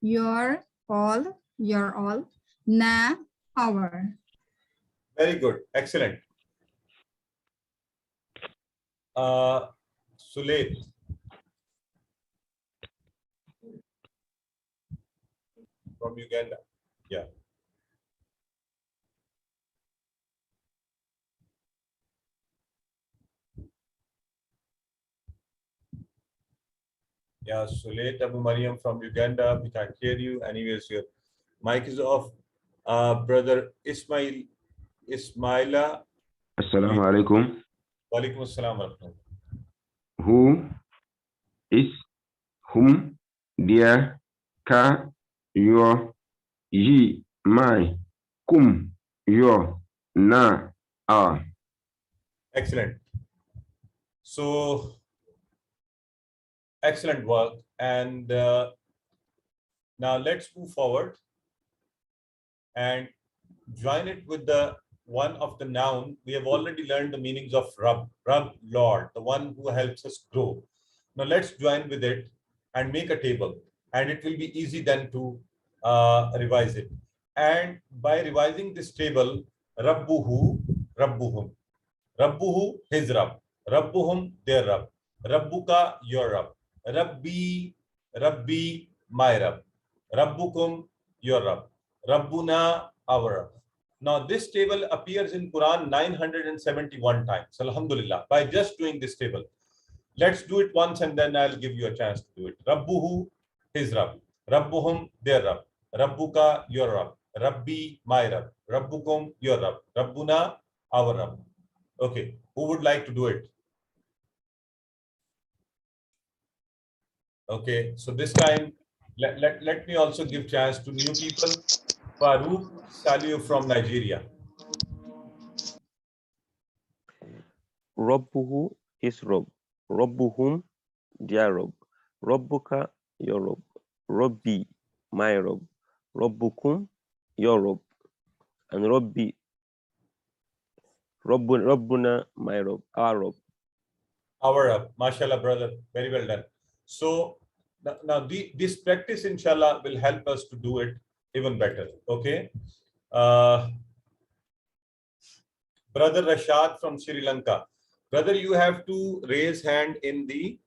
your all, na, our. Very good. Excellent. Sulet. From Uganda. Yeah. Yeah, Sulet Abu Mariam from Uganda. We can't hear you. Anyways, your mic is off. Brother Ismaila. Assalamu alaikum. Walaikum assalam wa rahmatullah. Who, is, whom, their, ka, your, ye, my, kum, your, na, our. Excellent. So, Excellent work. And now let's move forward and join it with the one of the noun. We have already learned the meanings of Rabb, Lord, the one who helps us grow. Now let's join with it and make a table, and it will be easy then to revise it. And by revising this table, Rabbuhu, Rabbuhum. Rabbuhu, his Rabb. Rabbuhum, their Rabb. Rabbuka, your Rabb. Rabbi, Rabbi, my Rabb. Rabbukum, your Rabb. Rabbuna, our Rabb. Now this table appears in Quran 971 times. Alhamdulillah. By just doing this table. Let's do it once and then I'll give you a chance to do it. Rabbuhu, his Rabb. Rabbuhum, their Rabb. Rabbuka, your Rabb. Rabbi, my Rabb. Rabbukum, your Rabb. Rabbuna, our Rabb. Okay, who would like to do it? Okay, so this time, let me also give chance to new people. Farouk Saliu from Nigeria. Rabbuhu is Rabb. Rabbuhum, their Rabb. Rabbuka, your Rabb. Rabbi, my Rabb. Rabbukum, your Rabb. And Rabbi, Rabbuna, my Rabb, our Rabb. Our Rabb, mashallah, brother, very well done. So now this practice, inshallah, will help us to do it even better. Okay. Brother Rashad from Sri Lanka. Brother, you have to raise hand in the,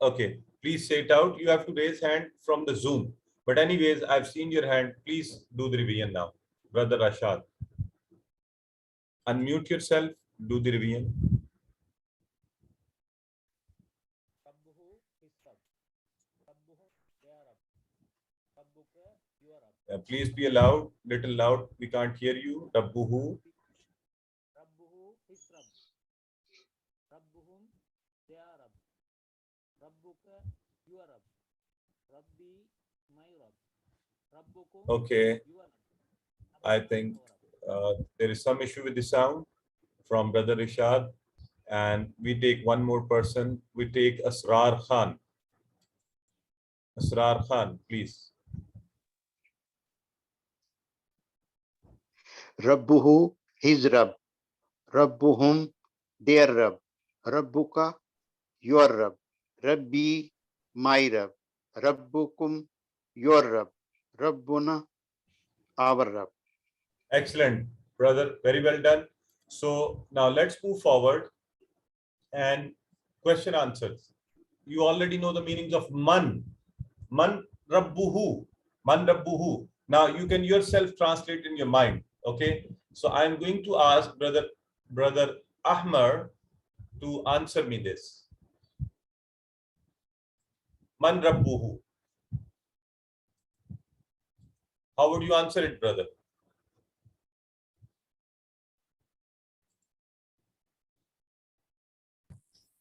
okay, please say it out. You have to raise hand from the Zoom. But anyways, I've seen your hand. Please do the revision now. Brother Rashad. Unmute yourself, do the revision. Please be loud, little loud. We can't hear you. Rabbuhu. Rabbuhu is Rabb. Rabbuhum, they are Rabb. Rabbuka, you are Rabb. Rabbi, my Rabb. Rabbukum, Okay. you are Rabb. I think there is some issue with the sound from Brother Rishad. And we take one more person. We take Asrar Khan. Asrar Khan, please. Rabbuhu, his Rabb. Rabbuhum, their Rabb. Rabbuka, your Rabb. Rabbi, my Rabb. Rabbukum, your Rabb. Rabbuna, our Rabb. Excellent, brother. Very well done. So now let's move forward and question answers. You already know the meanings of man. Man Rabbuhu. Man Rabbuhu. Now you can yourself translate in your mind. Okay. So I'm going to ask brother Ahmar to answer me this. Man Rabbuhu. How would you answer it, brother?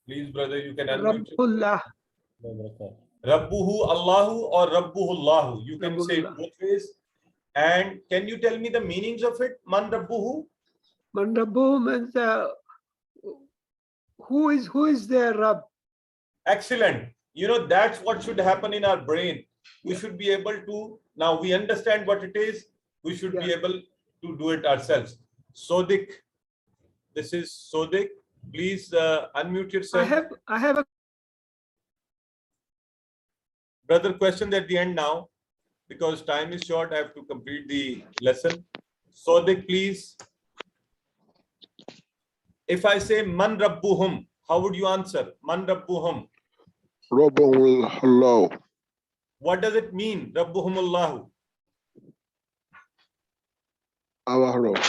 Please, brother, you can unmute. Rabbullah. Rabbuhu Allahu or Rabbuhu Allahu. You can say it both ways. And can you tell me the meanings of it? Man Rabbuhu? Man Rabbuhu means who is their Rabb? Excellent. You know, that's what should happen in our brain. We should be able to, now we understand what it is. We should be able to do it ourselves. Sodik. This is Sodik. Please unmute yourself. I have a brother question at the end now, because time is short. I have to complete the lesson. Sodik, please. If I say Man Rabbuhum, how would you answer? Man Rabbuhum. Rabbuhullahu. What does it mean? Rabbuhumullahu. Our Rabb.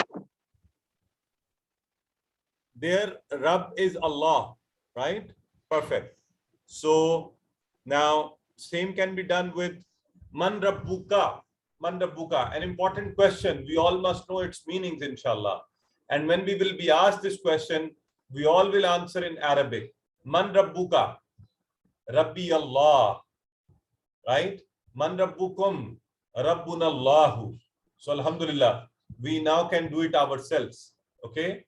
Their Rabb is Allah, right? Perfect. So now same can be done with Man Rabbuka. Man Rabbuka. An important question. We all must know its meanings, inshallah. And when we will be asked this question, we all will answer in Arabic. Man Rabbuka. Rabbi Allah. Right? Man Rabbukum. Rabbuna Allahu. So alhamdulillah, we now can do it ourselves. Okay?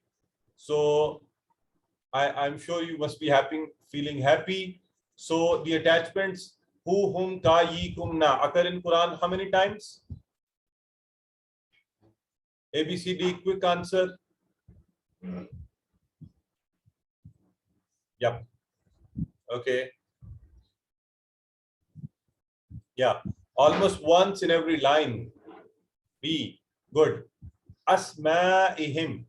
So I'm sure you must be feeling happy So the attachments who, whom, ka, ye, kum, na occur in Quran how many times? A, B, C, D, quick answer. Yep. Okay. Yeah. Almost once in every line. B. Good. Asma'ihim.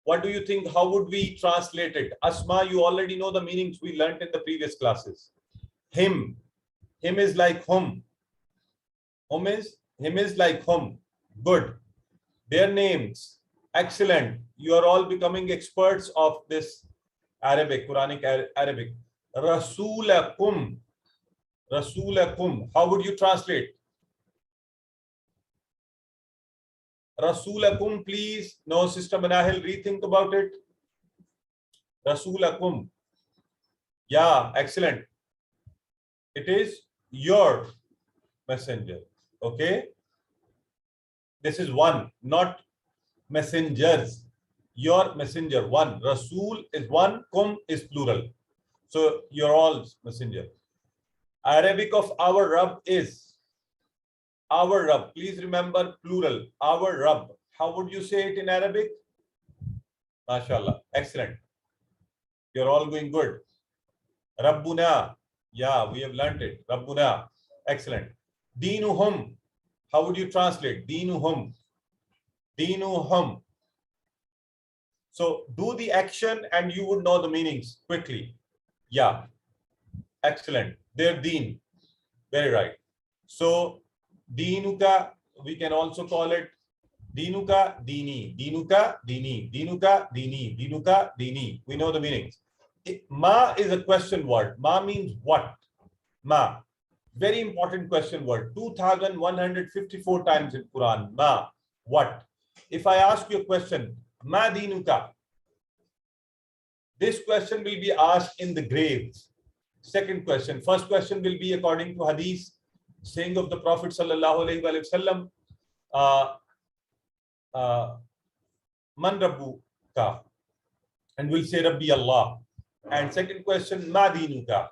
What do you think? How would we translate it? Asma, you already know the meanings we learnt in the previous classes. Him. Him is like whom. Him is like whom. Good. Their names. Excellent. You are all becoming experts of this Arabic, Quranic Arabic. Rasulakum. Rasulakum. How would you translate? Rasulakum, please. No, Sister Manahil, rethink about it. Rasulakum. Yeah, excellent. It is your messenger. Okay. This is one, not messengers. Your messenger, one. Rasul is one, kum is plural. So you're all messenger. Arabic of our Rabb is our Rabb. Please remember plural. Our Rabb. How would you say it in Arabic? MashaAllah. Excellent. You're all going good. Rabbuna. Yeah, we have learnt it. Rabbuna. Excellent. Deenuhum. How would you translate? Deenuhum. Deenuhum. So do the action and you would know the meanings quickly. Yeah. Excellent. Their deen. Very right. So Deenuka, we can also call it Deenuka, Deeni, Deenuka, Deeni, Deenuka, Deeni, Deenuka, Deeni. We know the meanings. Ma is a question word. Ma means what? Ma. Very important question word. 2,154 times in Quran. Ma. What? If I ask you a question, Ma Deenuka. This question will be asked in the graves. Second question. First question will be according to Hadith. Saying of the Prophet sallallahu alaihi wasallam, Man Rabbuka, and we'll say Rabbi Allah. And second question, Ma Deenuka,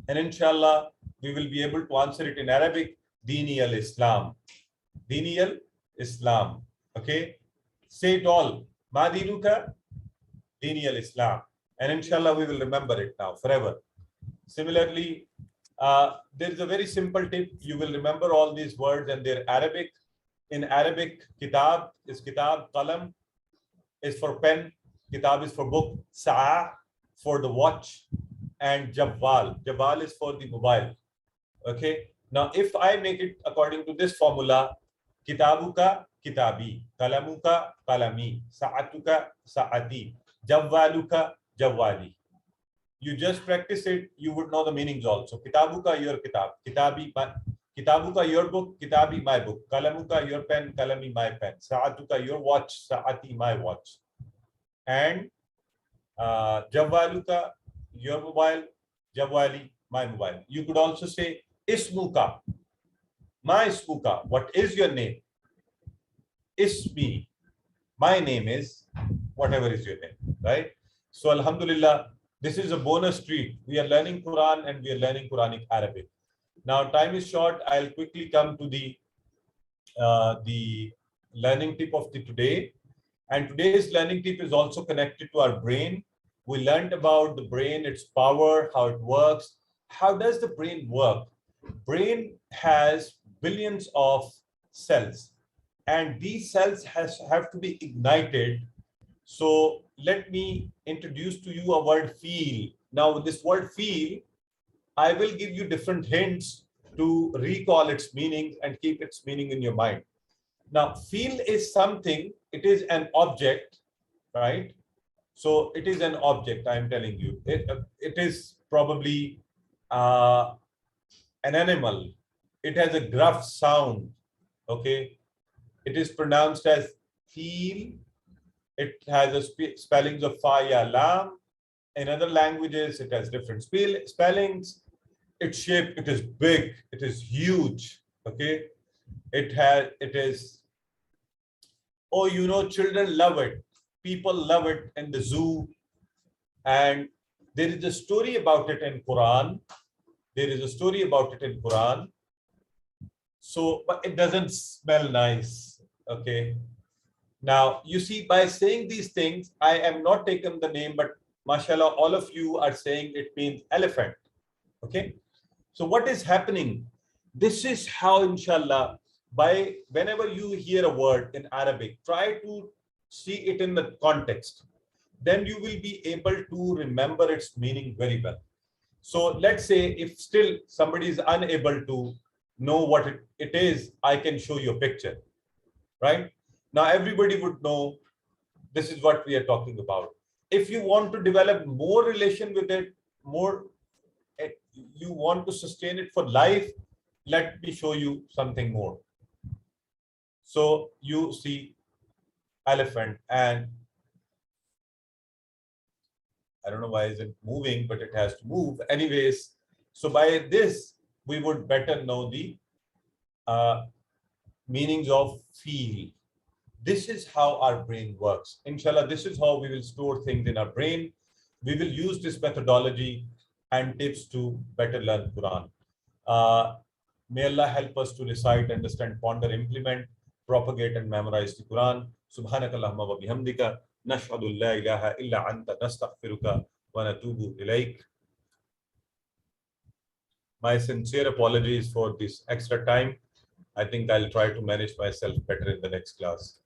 and inshallah we will be able to answer it in Arabic. Deeni al-Islam, Deeni al-Islam. Okay, say it all. Ma Deenuka, Deeni al-Islam, and inshallah we will remember it now forever. Similarly, there is a very simple tip. You will remember all these words and their Arabic. In Arabic, kitab is kitab, qalam is for pen, kitab is for book, sa'a for the watch, and jawwal. Jawwal is for the mobile. Okay. Now, if I make it according to this formula, kitabuka, kitabi, kalamuka, kalami, sa'atuka, sa'ati, jawwaluka, jawwali. You just practice it, you would know the meanings also. Kitabuka, your kitab. Kitabuka, your book. Kitabi, my book. Kalamuka, your pen. Kalami, my pen. Sa'atuka, your watch. Sa'ati, my watch. And Jawwaluka, your mobile. Jawwali, my mobile. You could also say Ismuka. My Ismuka. What is your name? Ismi. My name is whatever is your name. Right? So, Alhamdulillah. This is a bonus treat. We are learning Quran and we are learning Quranic Arabic. Now, time is short. I'll quickly come to the learning tip of the today. And today's learning tip is also connected to our brain. We learned about the brain, its power, how it works. How does the brain work? Brain has billions of cells, and these cells have to be ignited. So let me introduce to you a word feel. Now with this word feel, I will give you different hints to recall its meaning and keep its meaning in your mind. Now feel is something, it is an object, right? So it is an object, I'm telling you. It is probably an animal. It has a gruff sound, okay? It is pronounced as feel. It has a spellings of fa, ya, lam. In other languages, it has different spellings. Its shape, it is big, it is huge, okay? It is, oh, you know, children love it. People love it in the zoo. And There is a story about it in Quran. There is a story about it in Quran. So, but it doesn't smell nice. Okay. Now, you see, by saying these things, I am not taking the name, but mashallah, all of you are saying it means elephant. Okay. So what is happening? This is how, inshallah, by whenever you hear a word in Arabic, try to see it in the context. Then you will be able to remember its meaning very well. So let's say if still somebody is unable to know what it is, I can show you a picture, right? Now everybody would know this is what we are talking about. If you want to develop more relation with it, you want to sustain it for life, let me show you something more. So you see elephant, and I don't know why is it moving, but it has to move. Anyways, so by this, we would better know the meanings of feel. This is how our brain works. Inshallah, this is how we will store things in our brain. We will use this methodology and tips to better learn Quran. May Allah help us to recite, understand, ponder, implement, propagate and memorize the Quran. Subhanakallahumma wa bihamdika. Nashhadu la ilaha illa anta nastaghfiruka wa natubu ilaik. My sincere apologies for this extra time. I think I'll try to manage myself better in the next class.